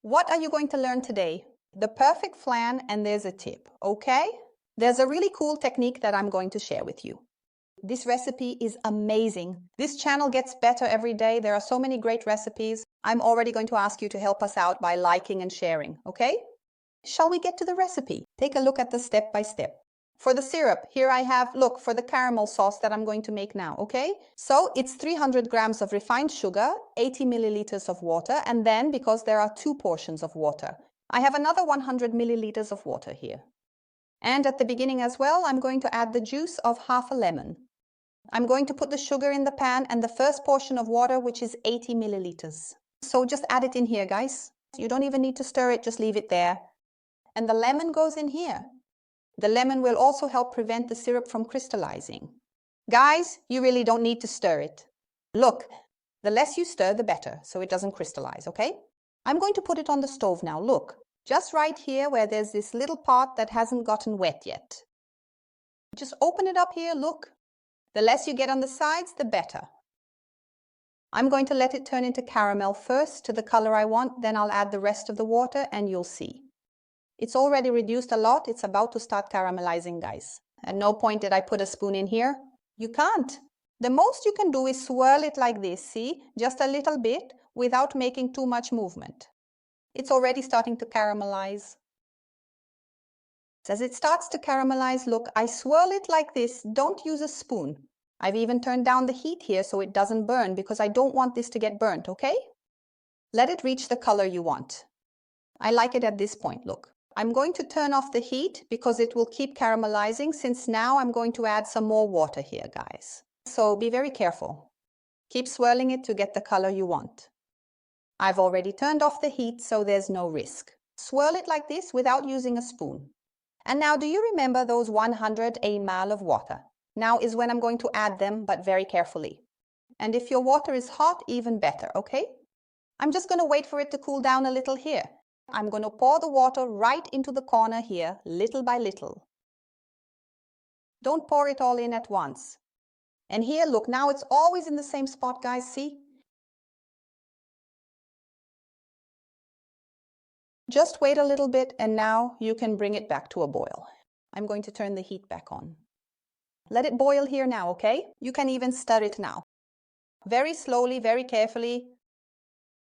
What are you going to learn today? The perfect flan, and there's a tip, okay? There's a really cool technique that I'm going to share with you. This recipe is amazing. This channel gets better every day. There are so many great recipes. I'm already going to ask you to help us out by liking and sharing, okay? Shall we get to the recipe? Take a look at the step by step. For the syrup, here I have, look, for the caramel sauce that I'm going to make now, okay? So it's 300 grams of refined sugar, 80 milliliters of water, and then, because there are 2 portions of water, I have another 100 milliliters of water here. And at the beginning as well, I'm going to add the juice of half a lemon. I'm going to put the sugar in the pan and the first portion of water, which is 80 milliliters. So just add it in here, guys. You don't even need to stir it, just leave it there. And the lemon goes in here. The lemon will also help prevent the syrup from crystallizing. Guys, you really don't need to stir it. Look, the less you stir, the better, so it doesn't crystallize, okay? I'm going to put it on the stove now. Look, just right here where there's this little part that hasn't gotten wet yet. Just open it up here, look. The less you get on the sides, the better. I'm going to let it turn into caramel first to the color I want, then I'll add the rest of the water and you'll see. It's already reduced a lot. It's about to start caramelizing, guys. At no point did I put a spoon in here. You can't. The most you can do is swirl it like this, see? Just a little bit without making too much movement. It's already starting to caramelize. As it starts to caramelize, look, I swirl it like this. Don't use a spoon. I've even turned down the heat here so it doesn't burn because I don't want this to get burnt, okay? Let it reach the color you want. I like it at this point, look. I'm going to turn off the heat because it will keep caramelizing since now I'm going to add some more water here, guys. So be very careful. Keep swirling it to get the color you want. I've already turned off the heat, so there's no risk. Swirl it like this without using a spoon. And now, do you remember those 100 ml of water? Now is when I'm going to add them, but very carefully. And if your water is hot, even better, okay? I'm just going to wait for it to cool down a little here. I'm going to pour the water right into the corner here, little by little. Don't pour it all in at once. And here, look, now it's always in the same spot, guys, see? Just wait a little bit and now you can bring it back to a boil. I'm going to turn the heat back on. Let it boil here now, okay? You can even stir it now. Very slowly, very carefully.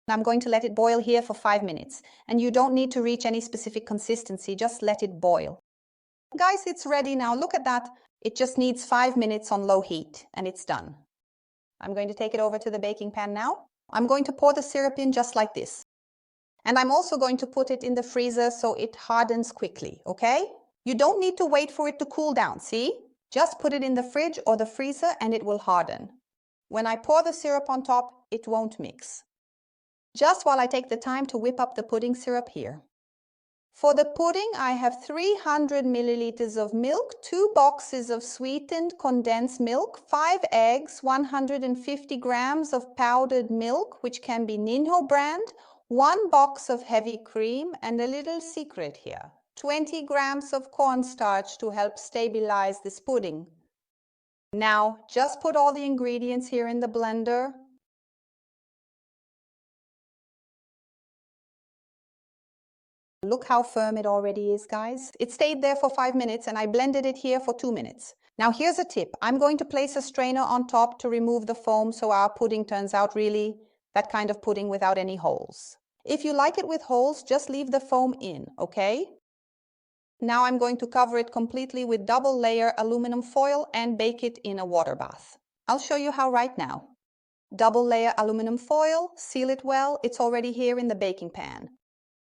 I'm going to let it boil here for 5 minutes. And you don't need to reach any specific consistency, just let it boil. Guys, it's ready now. Look at that. It just needs 5 minutes on low heat and it's done. I'm going to take it over to the baking pan now. I'm going to pour the syrup in just like this. And I'm also going to put it in the freezer so it hardens quickly, okay? You don't need to wait for it to cool down, see? Just put it in the fridge or the freezer and it will harden. When I pour the syrup on top, it won't mix. Just while I take the time to whip up the pudding syrup here. For the pudding, I have 300 milliliters of milk, 2 boxes of sweetened condensed milk, 5 eggs, 150 grams of powdered milk, which can be Ninho brand, 1 box of heavy cream, and a little secret here, 20 grams of cornstarch to help stabilize this pudding. Now, just put all the ingredients here in the blender. Look how firm it already is, guys. It stayed there for 5 minutes and I blended it here for 2 minutes. Now here's a tip. I'm going to place a strainer on top to remove the foam so our pudding turns out really that kind of pudding without any holes. If you like it with holes, just leave the foam in, okay? Now I'm going to cover it completely with double layer aluminum foil and bake it in a water bath. I'll show you how right now. Double layer aluminum foil, seal it well. It's already here in the baking pan.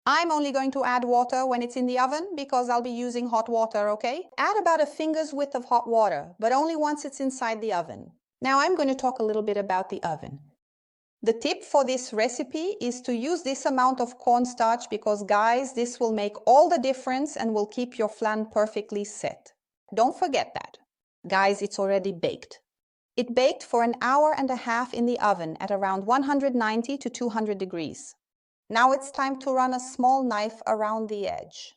I'm only going to add water when it's in the oven because I'll be using hot water, okay? Add about a finger's width of hot water, but only once it's inside the oven. Now I'm going to talk a little bit about the oven. The tip for this recipe is to use this amount of cornstarch because, guys, this will make all the difference and will keep your flan perfectly set. Don't forget that. Guys, it's already baked. It baked for an hour and a half in the oven at around 190 to 200 degrees. Now it's time to run a small knife around the edge.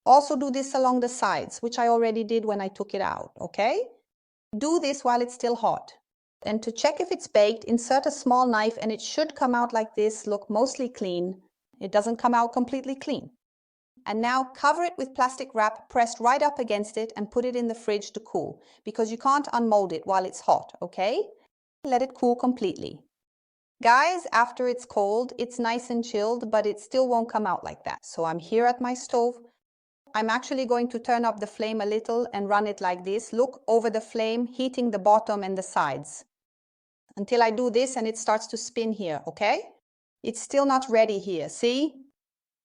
Also do this along the sides, which I already did when I took it out, okay? Do this while it's still hot. And to check if it's baked, insert a small knife and it should come out like this, look mostly clean. It doesn't come out completely clean. And now cover it with plastic wrap pressed right up against it and put it in the fridge to cool, because you can't unmold it while it's hot, okay? Let it cool completely. Guys, after it's cold, it's nice and chilled, but it still won't come out like that. So I'm here at my stove. I'm actually going to turn up the flame a little and run it like this. Look over the flame, heating the bottom and the sides. Until I do this and it starts to spin here, okay? It's still not ready here, see?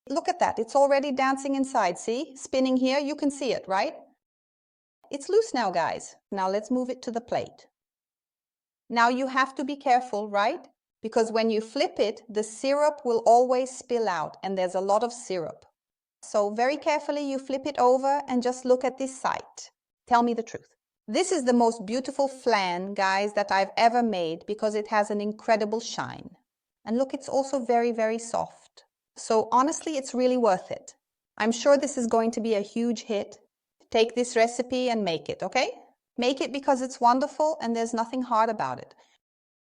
Look at that, it's already dancing inside, see? Spinning here, you can see it, right? It's loose now, guys. Now let's move it to the plate. Now you have to be careful, right? Because when you flip it, the syrup will always spill out, and there's a lot of syrup. So very carefully you flip it over and just look at this side. Tell me the truth. This is the most beautiful flan, guys, that I've ever made because it has an incredible shine. And look, it's also very, very soft. So honestly, it's really worth it. I'm sure this is going to be a huge hit. Take this recipe and make it, okay? Make it because it's wonderful and there's nothing hard about it.